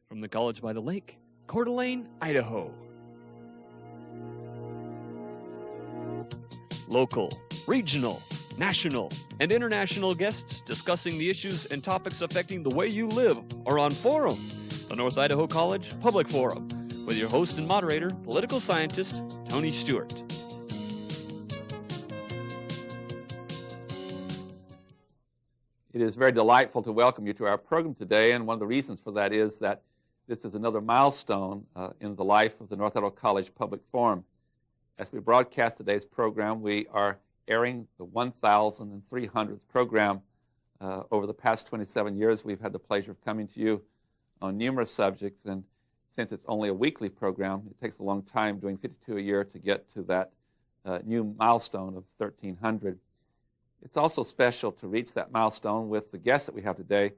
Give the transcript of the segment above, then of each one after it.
from the College by the Lake, Coeur d'Alene, Idaho. Local, regional, national, and international guests discussing the issues and topics affecting the way you live are on Forum, the North Idaho College Public Forum, with your host and moderator, political scientist Tony Stewart. It is very delightful to welcome you to our program today, and one of the reasons for that is that this is another milestone in the life of the North Idaho College Public Forum. As we broadcast today's program, we are airing the 1,300th program. Over the past 27 years, we've had the pleasure of coming to you on numerous subjects, and since it's only a weekly program, it takes a long time, doing 52 a year, to get to that new milestone of 1,300. It's also special to reach that milestone with the guests that we have today.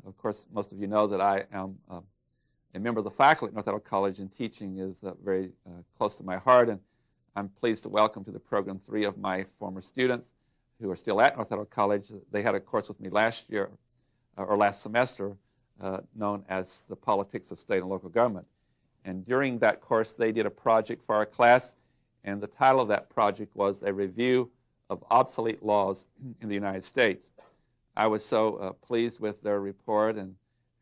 Of course, most of you know that I am a member of the faculty at North Idaho College, and teaching is very close to my heart, and I'm pleased to welcome to the program three of my former students who are still at North Idaho College. They had a course with me last year, or last semester, known as the Politics of State and Local Government. And during that course, they did a project for our class, and the title of that project was A Review of Obsolete Laws in the United States. I was so pleased with their report and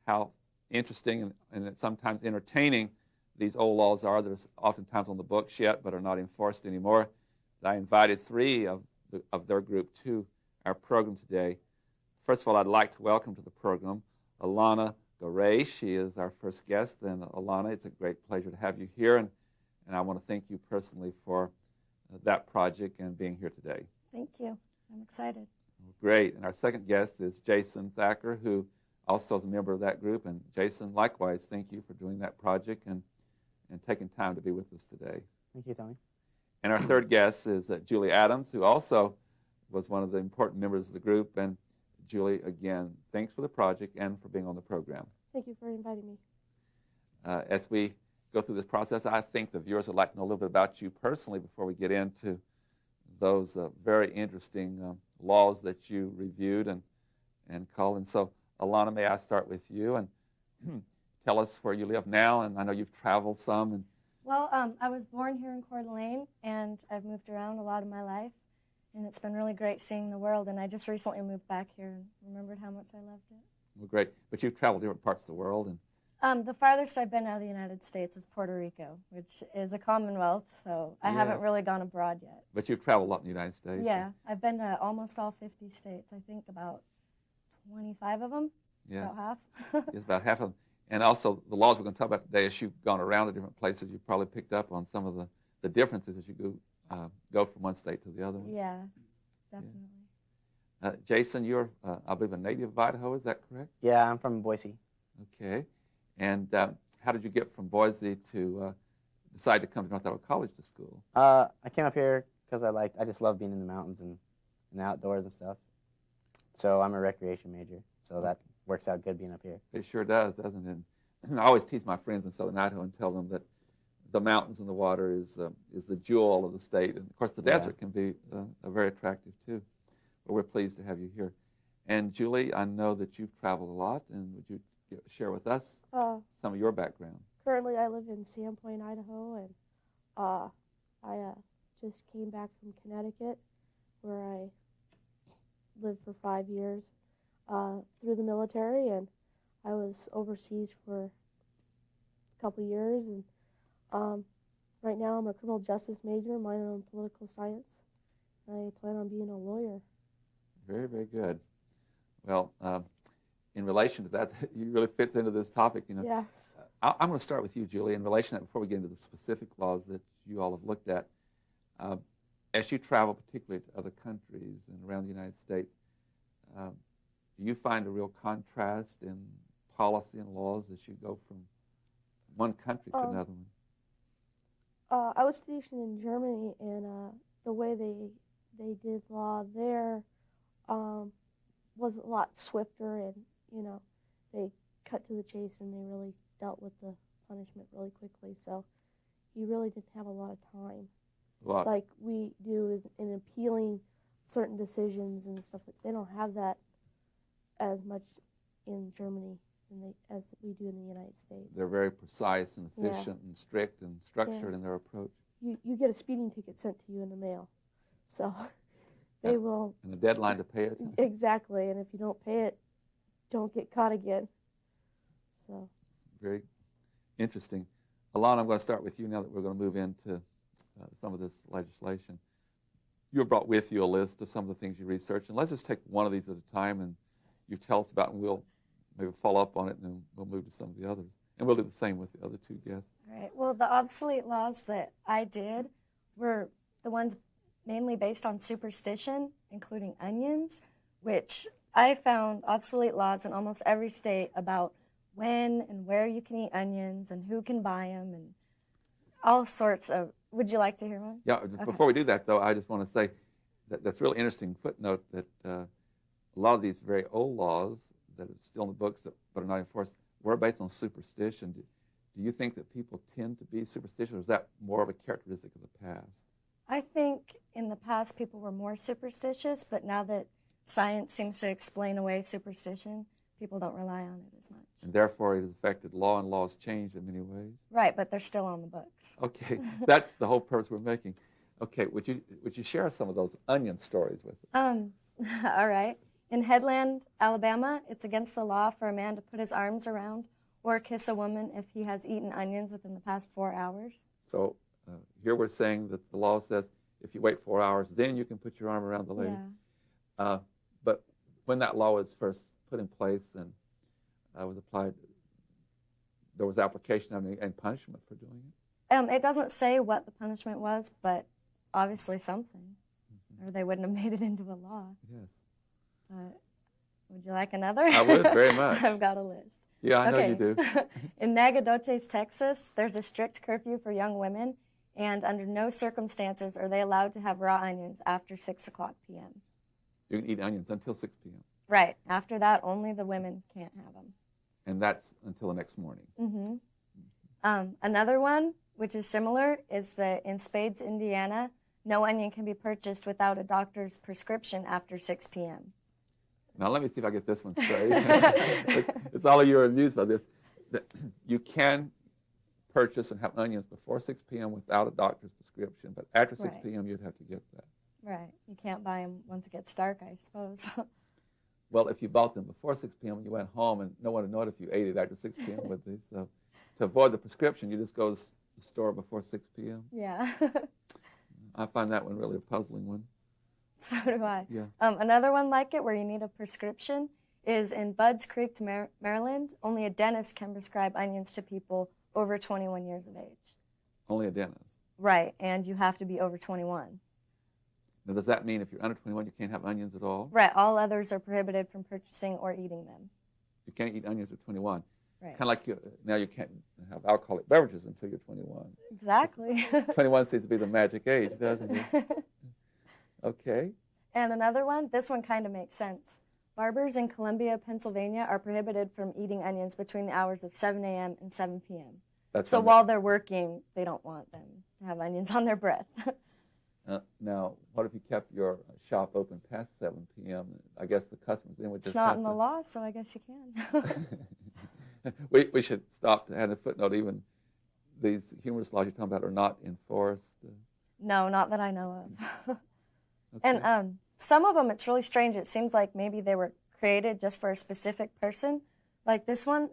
how interesting and sometimes entertaining these old laws are that are oftentimes on the books yet but are not enforced anymore. I invited three of their group to our program today. First of all, I'd like to welcome to the program Alana Garay. She is our first guest. And Alana, it's a great pleasure to have you here, and I want to thank you personally for that project and being here today. Thank you. I'm excited. Great. And our second guest is Jason Thacker, who also is a member of that group. And Jason, likewise, thank you for doing that project and taking time to be with us today. Thank you, Tony. And our third guest is Julie Adams, who also was one of the important members of the group. And Julie, again, thanks for the project and for being on the program. Thank you for inviting me. As we go through this process, I think the viewers would like to know a little bit about you personally before we get into those very interesting laws that you reviewed and called. And so, Alana, may I start with you and tell us where you live now? And I know you've traveled some. And Well, I was born here in Coeur d'Alene, and I've moved around a lot of my life, and it's been really great seeing the world. And I just recently moved back here and remembered how much I loved it. well, great. But you've traveled different parts of the world. And The farthest I've been out of the United States was Puerto Rico, which is a Commonwealth, so I haven't really gone abroad yet. But you've traveled a lot in the United States. Yeah, I've been to almost all 50 states. I think about 25 of them, Yes. about half. Yes, about half of them. And also, the laws we're going to talk about today, as you've gone around to different places, you've probably picked up on some of the differences as you go from one state to the other one. Yeah, definitely. Jason, you're, I believe, a native of Idaho. Is that correct? Yeah, I'm from Boise. Okay. And how did you get from Boise to decide to come to North Idaho College to school? I came up here because I just love being in the mountains and the outdoors and stuff. So I'm a recreation major, so that works out good being up here. It sure does, doesn't it? And I always tease my friends in Southern Idaho and tell them that the mountains and the water is the jewel of the state. And, of course, the desert can be very attractive, too. But we're pleased to have you here. And, Julie, I know that you've traveled a lot, and would you share with us some of your background? Currently, I live in Sandpoint, Idaho, and I just came back from Connecticut, where I lived for 5 years through the military, and I was overseas for a couple years, and right now I'm a criminal justice major, minor in political science. I plan on being a lawyer. Very, very good. Well, in relation to that, you really fits into this topic. You know, Yes. I'm going to start with you, Julie, in relation to that before we get into the specific laws that you all have looked at. As you travel, particularly to other countries and around the United States, do you find a real contrast in policy and laws as you go from one country to another one? I was stationed in Germany, and the way they did law there was a lot swifter, and they cut to the chase, and they really dealt with the punishment really quickly. So you really didn't have a lot of time, like we do in appealing certain decisions and stuff. They don't have that as much in Germany. as we do in the United States. They're very precise and efficient and strict and structured in their approach. You get a speeding ticket sent to you in the mail, so they will. And a deadline to pay it. Exactly, and if you don't pay it, don't get caught again. So. Very interesting. Alon, I'm going to start with you now that we're going to move into some of this legislation. You brought with you a list of some of the things you researched, and let's just take one of these at a time, and you tell us about, and we'll maybe follow up on it, and then we'll move to some of the others. And we'll do the same with the other two guests. All right. Well, the obsolete laws that I did were the ones mainly based on superstition, including onions, which I found obsolete laws in almost every state about when and where you can eat onions and who can buy them and all sorts of. Would you like to hear one? Yeah, Okay. Before we do that, though, I just want to say that that's a real interesting footnote that a lot of these very old laws that are still in the books but are not enforced were based on superstition. Do you think that people tend to be superstitious, or is that more of a characteristic of the past? I think in the past people were more superstitious, but now that science seems to explain away superstition, people don't rely on it as much. And therefore it has affected law, and law has changed in many ways? Right, but they're still on the books. Okay, that's the whole purpose we're making. Okay, would you share some of those onion stories with us? All right. In Headland, Alabama, it's against the law for a man to put his arms around or kiss a woman if he has eaten onions within the past 4 hours. So here we're saying that the law says if you wait 4 hours, then you can put your arm around the lady. Yeah. But when that law was first put in place and was applied, there was application and punishment for doing it? It doesn't say what the punishment was, but obviously something, or they wouldn't have made it into a law. Yes. Would you like another? I would, very much. I've got a list. Yeah, I know you do. In Nacogdoches, Texas, there's a strict curfew for young women, and under no circumstances are they allowed to have raw onions after 6 o'clock p.m. You can eat onions until 6 p.m. Right. After that, only the women can't have them. And that's until the next morning. Mm-hmm. Another one, which is similar, is that in Spades, Indiana, no onion can be purchased without a doctor's prescription after 6 p.m. Now, let me see if I get this one straight. it's all of you are amused by this. That you can purchase and have onions before 6 p.m. without a doctor's prescription, but after 6 p.m. you'd have to get that. Right. You can't buy them once it gets dark, I suppose. Well, if you bought them before 6 p.m. and you went home, and no one would know it if you ate it after 6 p.m. with these. So to avoid the prescription, you just go to the store before 6 p.m. Yeah. I find that one really a puzzling one. So do I. Yeah. Another one like it where you need a prescription is in Budds Creek, Maryland. Only a dentist can prescribe onions to people over 21 years of age. Only a dentist. Right, and you have to be over 21. Now, does that mean if you're under 21, you can't have onions at all? Right, all others are prohibited from purchasing or eating them. You can't eat onions at 21. Right. Kind of like now you can't have alcoholic beverages until you're 21. Exactly. 21 seems to be the magic age, doesn't it? Okay. And another one, this one kind of makes sense. Barbers in Columbia, Pennsylvania are prohibited from eating onions between the hours of 7 a.m. and 7 p.m. So while they're working, they don't want them to have onions on their breath. Now, what if you kept your shop open past 7 p.m.? I guess the customers then would just It's not in the law, so I guess you can. we should stop to add a footnote. Even these humorous laws you're talking about are not enforced. No, not that I know of. Okay. And some of them, it's really strange. It seems like maybe they were created just for a specific person. Like this one,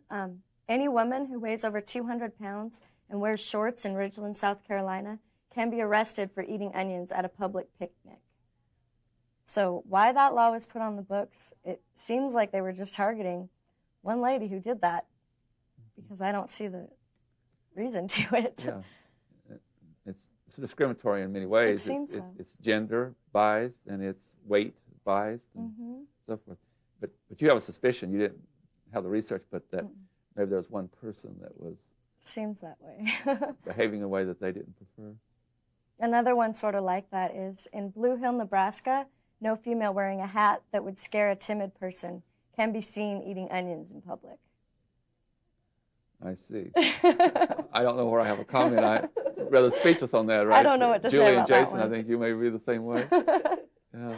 any woman who weighs over 200 pounds and wears shorts in Ridgeland, South Carolina, can be arrested for eating onions at a public picnic. So why that law was put on the books, it seems like they were just targeting one lady who did that, because I don't see the reason to it. Yeah. It's discriminatory in many ways. It seems so. It's gender biased, and it's weight biased, and so forth. But you have a suspicion, you didn't have the research, but that maybe there was one person that was Seems that way. behaving in a way that they didn't prefer. Another one sort of like that is in Blue Hill, Nebraska, no female wearing a hat that would scare a timid person can be seen eating onions in public. I see. I don't know where I have a comment. I'm rather speechless on that, right? I don't know what to Julie say about and Jason, that I one. think you may be the same way. Yeah.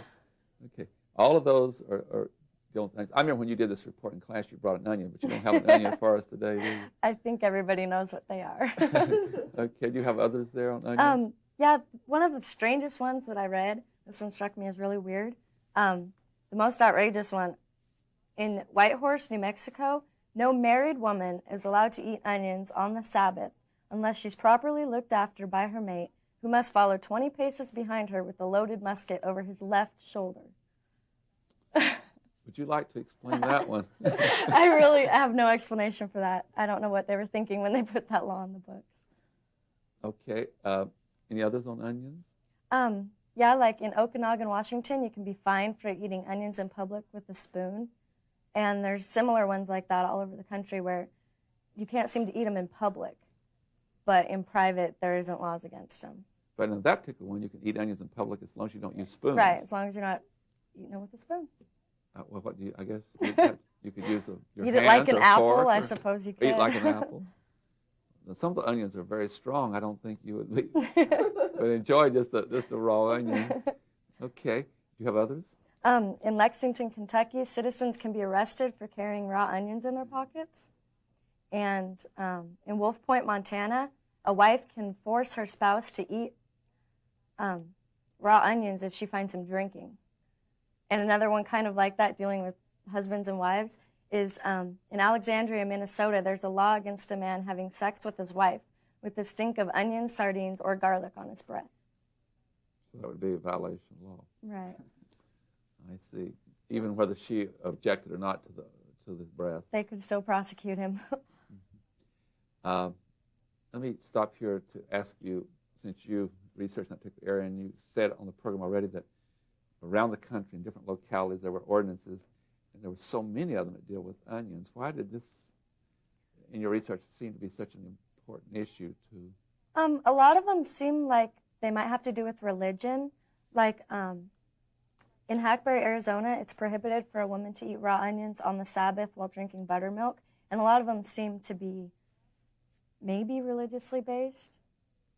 Okay. All of those are deal with things. I remember when you did this report in class, you brought an onion, but you don't have an onion for us today, do you? I think everybody knows what they are. Okay, do you have others there on onions? Yeah, one of the strangest ones that I read, this one struck me as really weird. The most outrageous one, in Whitehorse, New Mexico, no married woman is allowed to eat onions on the Sabbath unless she's properly looked after by her mate, who must follow 20 paces behind her with a loaded musket over his left shoulder. Would you like to explain that one? I really have no explanation for that. I don't know what they were thinking when they put that law in the books. Okay. Any others on onions? Yeah, like in Okanagan, Washington, you can be fined for eating onions in public with a spoon. And there's similar ones like that all over the country where you can't seem to eat them in public, but in private, there isn't laws against them. But in that particular one, you can eat onions in public as long as you don't use spoons. Right, as long as you're not eating them with a spoon. Well, what do you? I guess you could use your eat hands it like an or apple, fork, I or suppose you could. eat like an apple. Now, some of the onions are very strong. I don't think you would enjoy just a raw onion. Okay. Do you have others? In Lexington, Kentucky, citizens can be arrested for carrying raw onions in their pockets. And in Wolf Point, Montana, a wife can force her spouse to eat raw onions if she finds him drinking. And another one kind of like that, dealing with husbands and wives, is in Alexandria, Minnesota, there's a law against a man having sex with his wife with the stink of onions, sardines, or garlic on his breath. So that would be a violation of law. Right. I see. Even whether she objected or not to the breath. They could still prosecute him. Let me stop here to ask you, since you researched that particular area and you said on the program already that around the country in different localities there were ordinances, and there were so many of them that deal with onions. Why did this, in your research, seem to be such an important issue to? A lot of them seem like they might have to do with religion. Like in Hackberry, Arizona, it's prohibited for a woman to eat raw onions on the Sabbath while drinking buttermilk, and a lot of them seem to be maybe religiously based.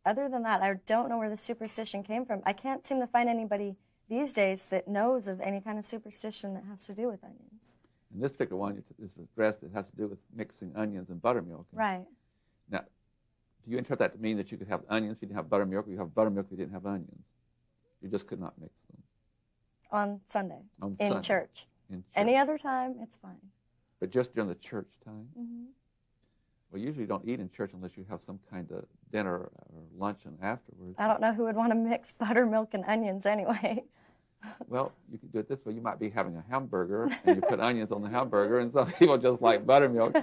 Other than that, I don't know where the superstition came from. I can't seem to find anybody these days that knows of any kind of superstition that has to do with onions. In this particular one, this is addressed, it has to do with mixing onions and buttermilk. Right. Now, do you interpret that to mean that you could have onions if you didn't have buttermilk, or you have buttermilk if you didn't have onions? You just could not mix them. On Sunday. On in Sunday. Church. In church. Any other time, it's fine. But just during the church time? Mm-hmm. Well, usually you don't eat in church unless you have some kind of dinner or luncheon afterwards. I don't know who would want to mix buttermilk and onions anyway. Well, you could do it this way. You might be having a hamburger, and you put onions on the hamburger, and some people just like buttermilk.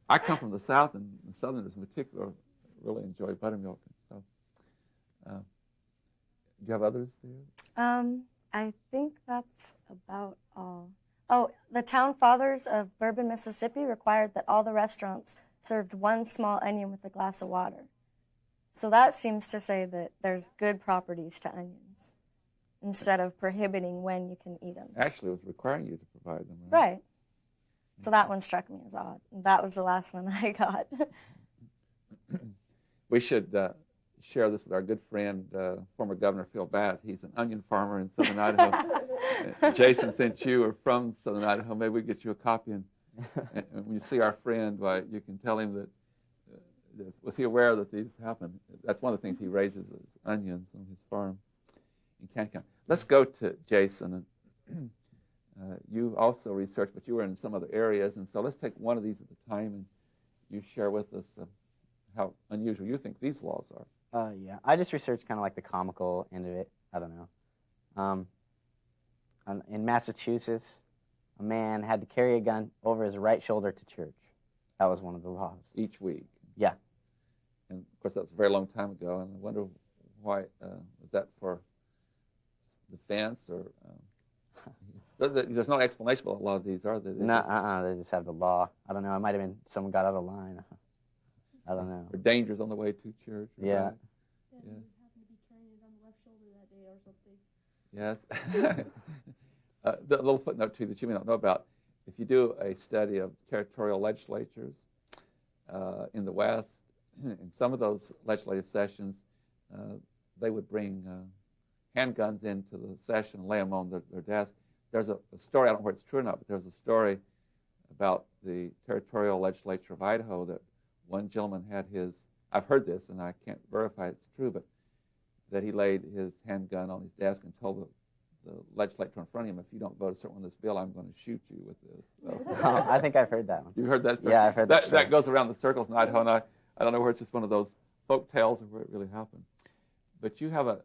I come from the South, and the Southerners in particular really enjoy buttermilk. So, do you have others there? I think that's about all. Oh, the town fathers of Bourbon, Mississippi required that all the restaurants served one small onion with a glass of water. So that seems to say that there's good properties to onions instead of prohibiting when you can eat them. Actually, it was requiring you to provide them, right? Right. So that one struck me as odd. That was the last one I got. We should share this with our good friend, former Governor Phil Batt. He's an onion farmer in southern Idaho. Jason sent you are from southern Idaho. Maybe we get you a copy. And when you see our friend, you can tell him that, was he aware that these happen? That's one of the things he raises is onions on his farm in Kent County. Let's go to Jason. And you also researched, but you were in some other areas. And so let's take one of these at a time, and you share with us how unusual you think these laws are. Yeah, I just researched kind of like the comical end of it. I don't know. In Massachusetts, a man had to carry a gun over his right shoulder to church. That was one of the laws. Each week. Yeah. And of course, that was a very long time ago. And I wonder why was that for defense or? There's no explanation for a lot of these, are there? No, they just have the law. I don't know. It might have been someone got out of line. I don't know. Or dangers on the way to church. Yeah. Right? Yeah, he just happened to be carrying it on the left shoulder that day or something. Yes. The little footnote, too, that you may not know about, if you do a study of territorial legislatures in the West, in some of those legislative sessions, they would bring handguns into the session and lay them on their desk. there's a story, I don't know if it's true or not, but there's a story about the territorial legislature of Idaho that one gentleman had his, I've heard this and I can't verify it's true, but that he laid his handgun on his desk and told the legislature in front of him, if you don't vote a certain on this bill, I'm going to shoot you with this. So, I think I've heard that one. you've heard that story? Yeah, I've heard that story. That goes around the circles in Idaho, and I don't know where it's just one of those folk tales or where it really happened. But you have a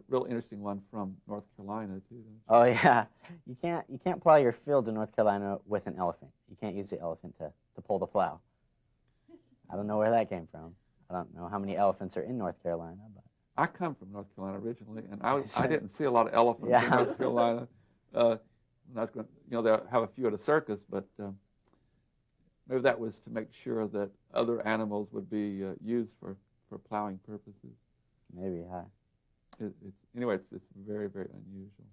real interesting one from North Carolina, too, don't you? Oh yeah, you can't plow your fields in North Carolina with an elephant. You can't use the elephant to pull the plow. I don't know where that came from. I don't know how many elephants are in North Carolina, but I come from North Carolina originally, and I didn't see a lot of elephants in North Carolina. When I was going, they have a few at a circus, but maybe that was to make sure that other animals would be used for plowing purposes. maybe. Anyway, it's very, very unusual.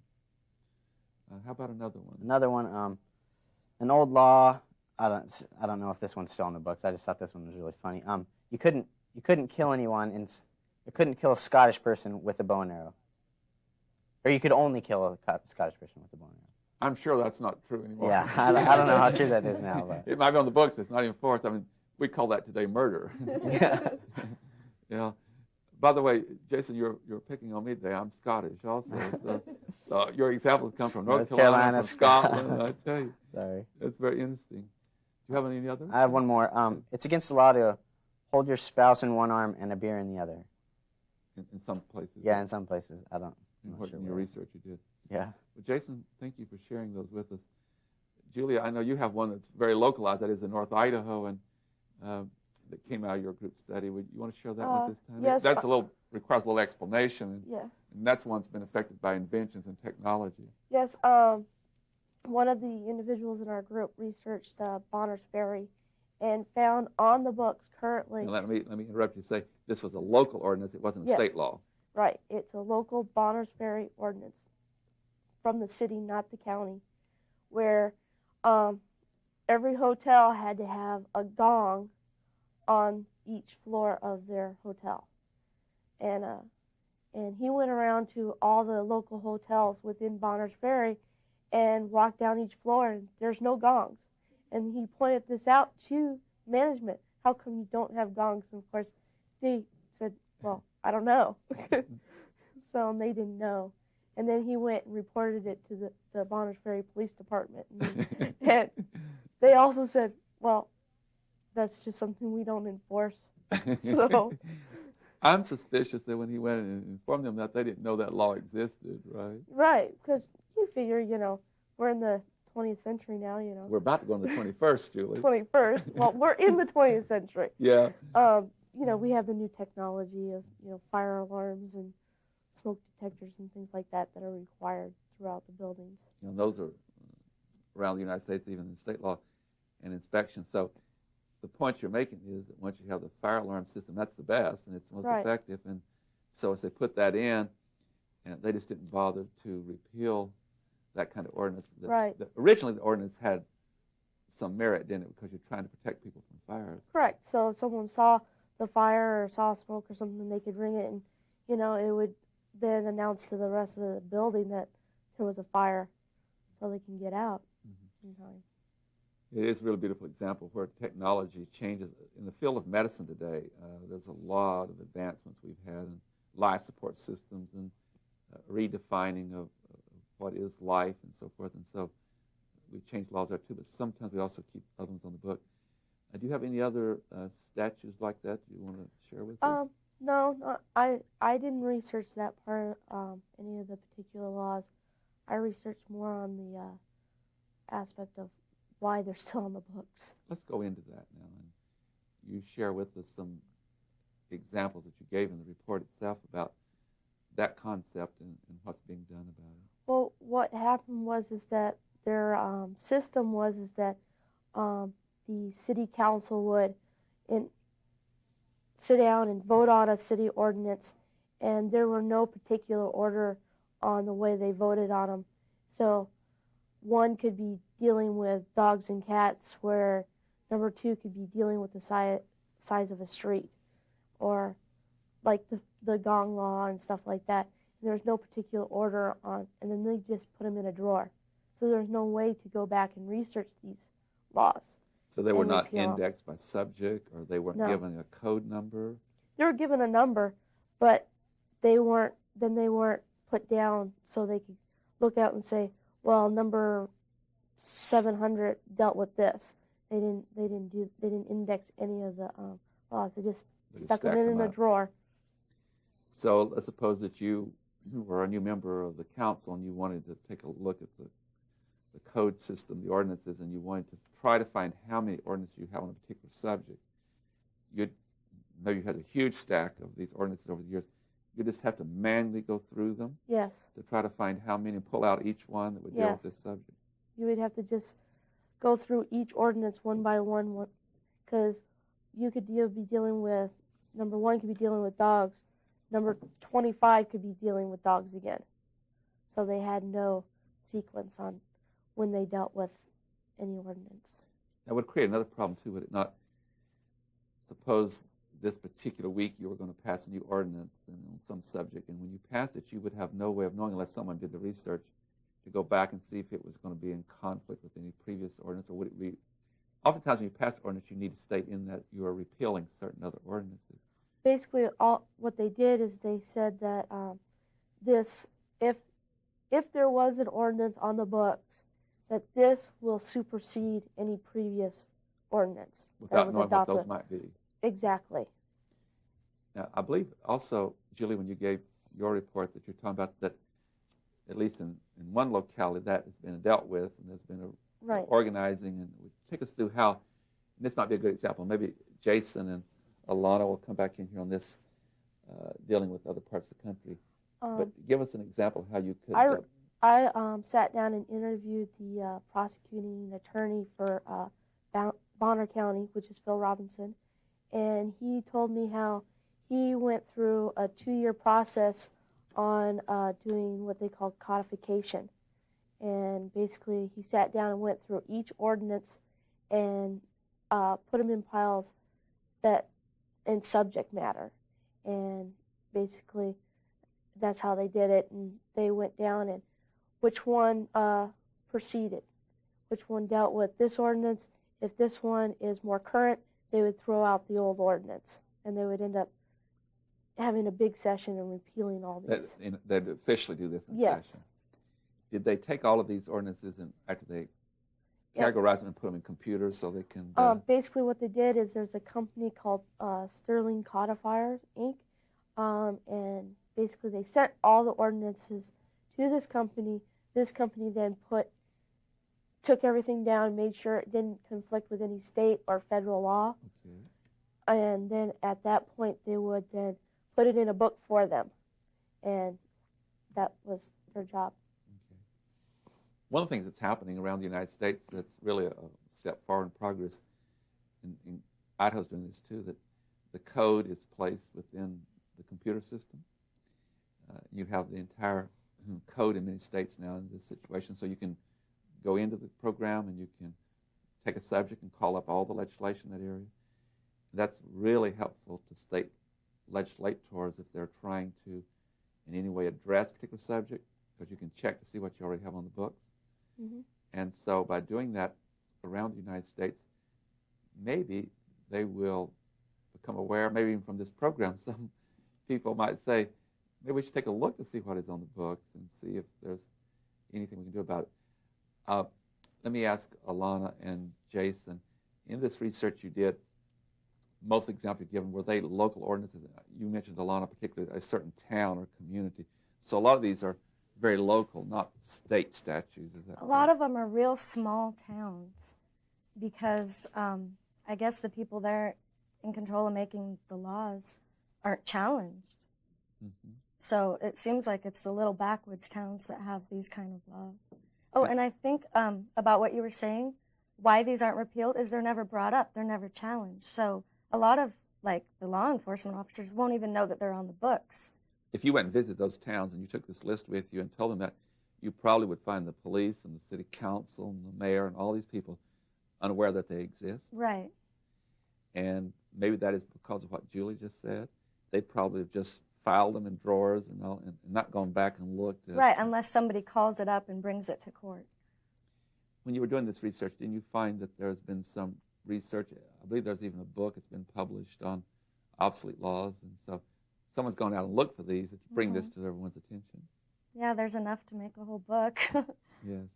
How about another one? Another one, an old law. I don't know if this one's still in the books. I just thought this one was really funny. You couldn't kill anyone, you couldn't kill a Scottish person with a bow and arrow, or you could only kill a Scottish person with a bow and arrow. I'm sure that's not true anymore. Yeah, I don't know how true that is now, but it might be on the books, but it's not even enforced. I mean, we call that today murder. yeah. Yeah. By the way, Jason, you're picking on me today. I'm Scottish also. So your examples come from North Carolina, from Scotland. I tell you, Sorry. that's very interesting. Do you have any others? I have one more. It's against the law to hold your spouse in one arm and a beer in the other. In some places. Yeah, in some places. I'm not In sure your where. research you did. Yeah. Well, Jason, thank you for sharing those with us. Julia, I know you have one that's very localized. That is in North Idaho, and that came out of your group study. Would you want to share that one this time? Yes. That's requires a little explanation. Yeah. And that's one that's been affected by inventions and technology. Yes. One of the individuals in our group researched Bonners Ferry and found on the books currently. And let me interrupt you and say this was a local ordinance. It wasn't a state law. Right. It's a local Bonners Ferry ordinance from the city, not the county, where every hotel had to have a gong on each floor of their hotel. And he went around to all the local hotels within Bonners Ferry and walked down each floor, and there's no gongs. And he pointed this out to management. How come you don't have gongs? And of course, they said, well, I don't know. So they didn't know. And then he went and reported it to the Bonners Ferry Police Department. And they also said, well, that's just something we don't enforce. So I'm suspicious that when he went and informed them that they didn't know that law existed, right? right, because you figure, we're in the 20th century now, We're about to go into the 21st, Julie. 21st. Well, we're in the 20th century. Yeah. We have the new technology of, fire alarms and smoke detectors and things like that are required throughout the buildings. Those are around the United States, even in state law and inspection. So the point you're making is that once you have the fire alarm system, that's the best and it's most Right. effective. And so as they put that in, and they just didn't bother to repeal that kind of ordinance. Right. Originally, the ordinance had some merit, didn't it, because you're trying to protect people from fires. Correct. So if someone saw the fire or saw smoke or something, they could ring it, and it would then announce to the rest of the building that there was a fire, so they can get out in time. It is a really beautiful example where technology changes. In the field of medicine today, there's a lot of advancements we've had in life support systems and redefining of what is life and so forth. And so we change laws there too, but sometimes we also keep other ones on the book. Do you have any other statutes like that you want to share with us? No, I didn't research that part, any of the particular laws. I researched more on the aspect of why they're still on the books. Let's go into that now. And you share with us some examples that you gave in the report itself about that concept and what's being done about it. Well, what happened was that their system was that the city council would sit down and vote on a city ordinance, and there were no particular order on the way they voted on them. So one could be dealing with dogs and cats, where number two could be dealing with the size of a street, or like the gong law and stuff like that. And there was no particular order on, and then they just put them in a drawer. So there's no way to go back and research these laws. So they were and not repeal 'em. indexed by subject, or they weren't No. given a code number? They were given a number, but they weren't put down so they could look out and say, well, number 700 dealt with this. They didn't index any of the laws. They just stuck them in a up. drawer. So let's suppose that you were a new member of the council and you wanted to take a look at the code system, the ordinances, and you wanted to try to find how many ordinances you have on a particular subject. Maybe you had a huge stack of these ordinances over the years. You just have to manually go through them Yes. to try to find how many, and pull out each one that would deal with Yes. this subject. You would have to just go through each ordinance one by one, because you could be dealing with, number 1 could be dealing with dogs, number 25 could be dealing with dogs again. So they had no sequence on when they dealt with any ordinance. That would create another problem too, would it not? Suppose this particular week you were going to pass a new ordinance on some subject, and when you passed it, you would have no way of knowing, unless someone did the research, to go back and see if it was going to be in conflict with any previous ordinance, or would it be? Oftentimes when you pass an ordinance, you need to state in that you are repealing certain other ordinances. Basically, what they did is they said that if there was an ordinance on the books, that this will supersede any previous ordinance that Without was knowing adopted. what those might be. Exactly. Now, I believe also, Julie, when you gave your report, that you're talking about that, at least in one locality, that has been dealt with, and there's been a Right. organizing, and take us through how, and this might be a good example, maybe Jason and Alana will come back in here on this, dealing with other parts of the country. But give us an example of how you could. I sat down and interviewed the prosecuting attorney for Bonner County, which is Phil Robinson, and he told me how he went through a 2-year process on doing what they call codification. And basically, he sat down and went through each ordinance and put them in piles that in subject matter. And basically, that's how they did it. And they went down and which one proceeded, which one dealt with this ordinance. If this one is more current, they would throw out the old ordinance, and they would end up having a big session and repealing all these. They'd officially do this in Yes. session. Did they take all of these ordinances and after they categorize them and put them in computers so they can? Basically, what they did is there's a company called Sterling Codifiers, Inc., and basically they sent all the ordinances to this company. This company then took everything down, made sure it didn't conflict with any state or federal law, and then at that point they would then put it in a book for them, and that was their job. One of the things that's happening around the United States that's really a step forward in progress, and Idaho's doing this too, that the code is placed within the computer system. You have the entire code in many states now in this situation, so you can go into the program and you can take a subject and call up all the legislation in that area. That's really helpful to state legislators if they're trying to in any way address a particular subject, because you can check to see what you already have on the books. Mm-hmm. And so by doing that around the United States, maybe they will become aware, maybe even from this program, some people might say, maybe we should take a look to see what is on the books and see if there's anything we can do about it. Let me ask Alana and Jason, in this research you did, most examples you've given, were they local ordinances? You mentioned, Alana, particularly a certain town or community. So a lot of these are very local, not state statutes. Is that A lot of them are real small towns because I guess the people there in control of making the laws aren't challenged. Mm-hmm. So it seems like it's the little backwoods towns that have these kind of laws. Oh, and I think about what you were saying, why these aren't repealed is they're never brought up, they're never challenged. So a lot of like the law enforcement officers won't even know that they're on the books. If you went and visited those towns and you took this list with you and told them that, you probably would find the police and the city council and the mayor and all these people unaware that they exist. Right. And maybe that is because of what Julie just said. They probably have just filed them in drawers and not gone back and looked at Right, unless somebody calls it up and brings it to court. when you were doing this research, didn't you find that there's been some research? I believe there's even a book that's been published on obsolete laws, and so someone's gone out and looked for these to bring this to everyone's attention. Yeah, there's enough to make a whole book. Yes.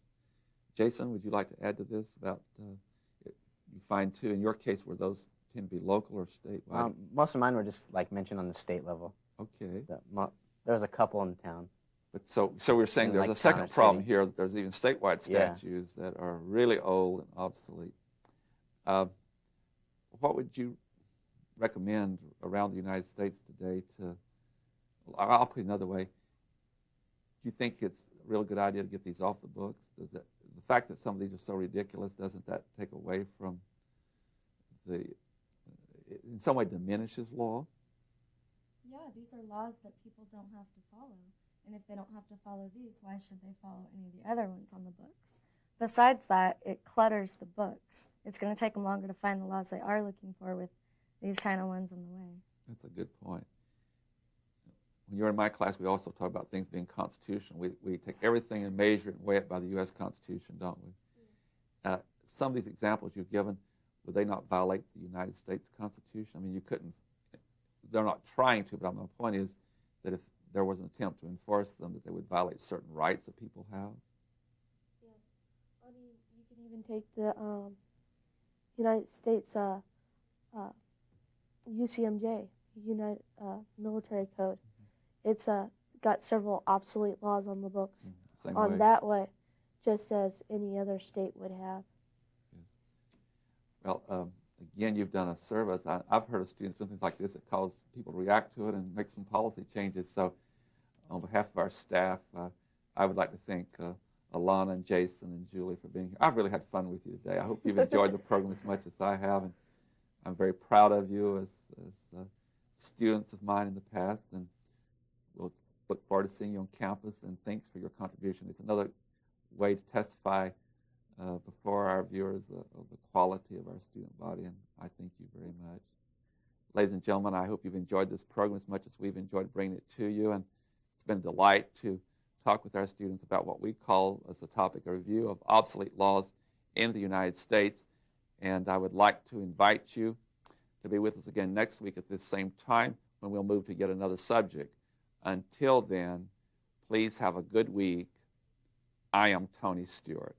Jason, would you like to add to this about you find too, in your case, where those tend to be local or statewide? Most of mine were just like mentioned on the state level. Okay. There was a couple in town. But so we're saying there's a second problem here, that there's even statewide statutes that are really old and obsolete. What would you recommend around the United States today to, I'll put it another way, do you think it's a real good idea to get these off the books? Does that, the fact that some of these are so ridiculous, doesn't that take away from the, in some way diminishes law? Yeah, these are laws that people don't have to follow. And if they don't have to follow these, why should they follow any of the other ones on the books? Besides that, it clutters the books. It's going to take them longer to find the laws they are looking for with these kind of ones in the way. That's a good point. When you're in my class, we also talk about things being constitutional. We take everything and measure it and weigh it by the U.S. Constitution, don't we? Some of these examples you've given, would they not violate the United States Constitution? I mean, you couldn't, they're not trying to, but my point is that if there was an attempt to enforce them, that they would violate certain rights that people have. Yes. I mean, you can even take the United States UCMJ, United Military Code. It's got several obsolete laws on the books Same on way. that way, just as any other state would have. Yes. Well, again, you've done a service. I've heard of students doing things like this that cause people to react to it and make some policy changes. So on behalf of our staff, I would like to thank Alana and Jason and Julie for being here. I've really had fun with you today. I hope you've enjoyed the program as much as I have, and I'm very proud of you as students of mine in the past, and we'll look forward to seeing you on campus, and thanks for your contribution. It's another way to testify before our viewers of the quality of our student body, and I thank you very much. Ladies and gentlemen, I hope you've enjoyed this program as much as we've enjoyed bringing it to you, and it's been a delight to talk with our students about what we call as a topic a review of obsolete laws in the United States, and I would like to invite you to be with us again next week at this same time when we'll move to yet another subject. Until then, please have a good week. I am Tony Stewart.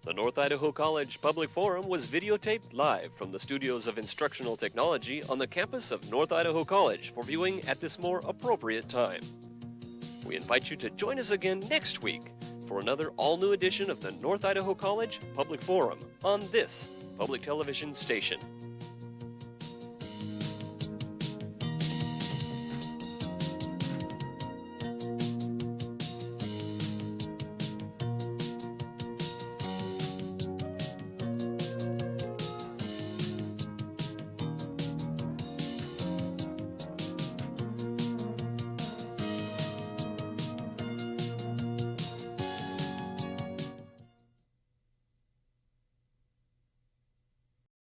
The North Idaho College Public Forum was videotaped live from the studios of Instructional Technology on the campus of North Idaho College for viewing at this more appropriate time. We invite you to join us again next week for another all-new edition of the North Idaho College Public Forum on this public television station.